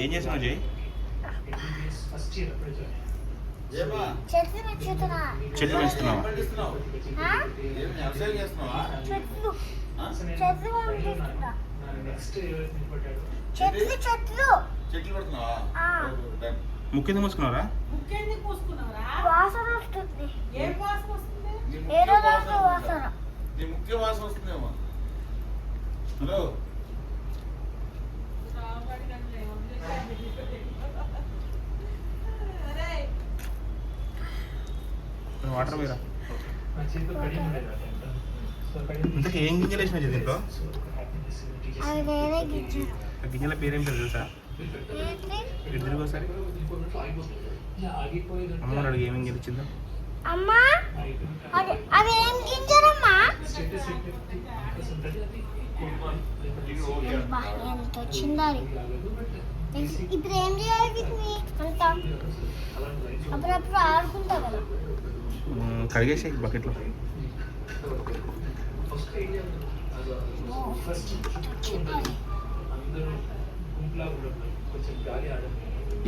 ఏం చేస్తున్నావు జై? చెట్లు పెంచుతున్నా. చెట్లు పెంచుతున్నావా? చెట్లు పంపిస్తున్నా. చెట్లు చెట్లు ముక్కెందుకు మూసుకున్నారా? వాసన వస్తుంది. ఏదో రోజు వాసన. ముఖ్య వాసన వస్తుందేమో. హలో వాటర్ పోయిరా. ఇంతకు ఏం గింజలు వేసినా దీంట్లో? అవి వేరే గింజలు. ఆ గింజల పేరేం పేరు తెలుసా? ఇటు తిరిగి ఒకసారి. అమ్మ అడిగి ఏమేం గెలిచిందో. అమ్మా అవి ఏం గింజలమ్మా? ఎంత వచ్చిందా? ఇప్పుడు ఏం చేయాలి వీటిని అంతా? అప్పుడప్పుడు ఆడుకుంటా కదా. కడిగేసి బకెట్లో.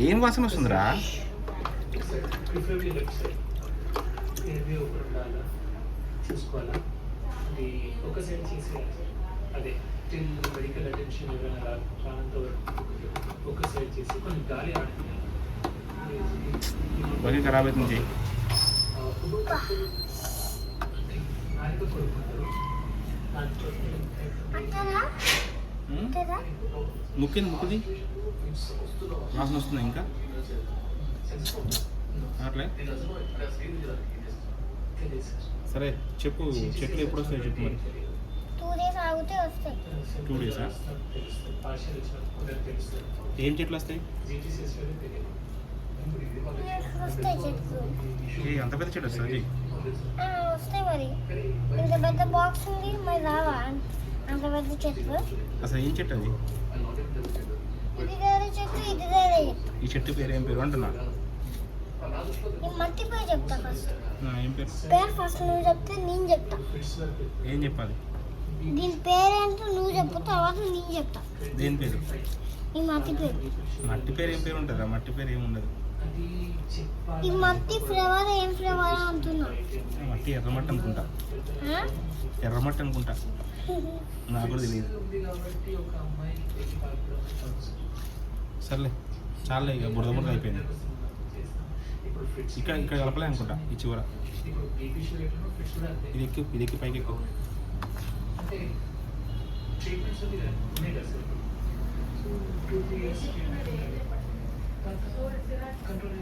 ఏం వాసన వస్తుందిరా? చూసుకోవాలా అది ఒక సైడ్ చేసేయాలి. అదే టిల్ మెడికల్ అటెన్షన్ ఏమైనా రానంత వరకు ఒక సైడ్ చేసి కొంచెం గాలి ఆడుతుంది. బకెట్ ఖరాబ్ అవుతుంది. నాలుగు కొడుకుంటారు. ముక్కింది ముక్కుది వాసన వస్తుంది ఇంకా అట్లే. సరే చెప్పు, చెట్లు ఎప్పుడు వస్తాయి చెప్పు మరి. 2 days ఆగితే వస్తాయి. 2 days? ఏం చెట్లు వస్తాయి? వస్తాయి చెట్లు. అంత పెద్ద చెట్టు వస్తుంది? వస్తాయి మరి. ఇంత పెద్ద బాక్స్ ఉంది మరి రావా అంత పెద్ద చెట్లు? అసలు ఏం చెట్టు అది? ఇది వేరే చెట్టు, ఇది వేరే చెట్టు. ఈ చెట్టు పేరు ఏం పేరు అంటున్నా? నేను మట్టి పేరు చెప్తా ఫస్ట్. ఏం పేరు? పేరు ఫస్ట్ నువ్వు చెప్తే నేను చెప్తా. ఏం చెప్పాలి? దీని పేరేంటో నువ్వు చెప్పు, తర్వాత నేను చెప్తా. దేని పేరు? ఈ మట్టి పేరు. మట్టి పేరు ఏం పేరు ఉంటుందా? మట్టి పేరు ఏమి ఉండదు. ఈ మట్టి ఫ్లేవర్ ఏం ఫ్లేవర్ అంటున్నా? మట్టి ఎర్రమట్టి అనుకుంటా. ఎర్రమట్టి అనుకుంటా, నాకు కూడా తెలియదు. సర్లే చాలే, ఇక బురద బురద అయిపోయింది. ఇక్కడ ఇక్కడ కలపలే అనుకుంటా ఈ చివర. ఇది ఎక్కువ, ఇది ఎక్కి పైకి ఎక్కువ. కంట్రోల్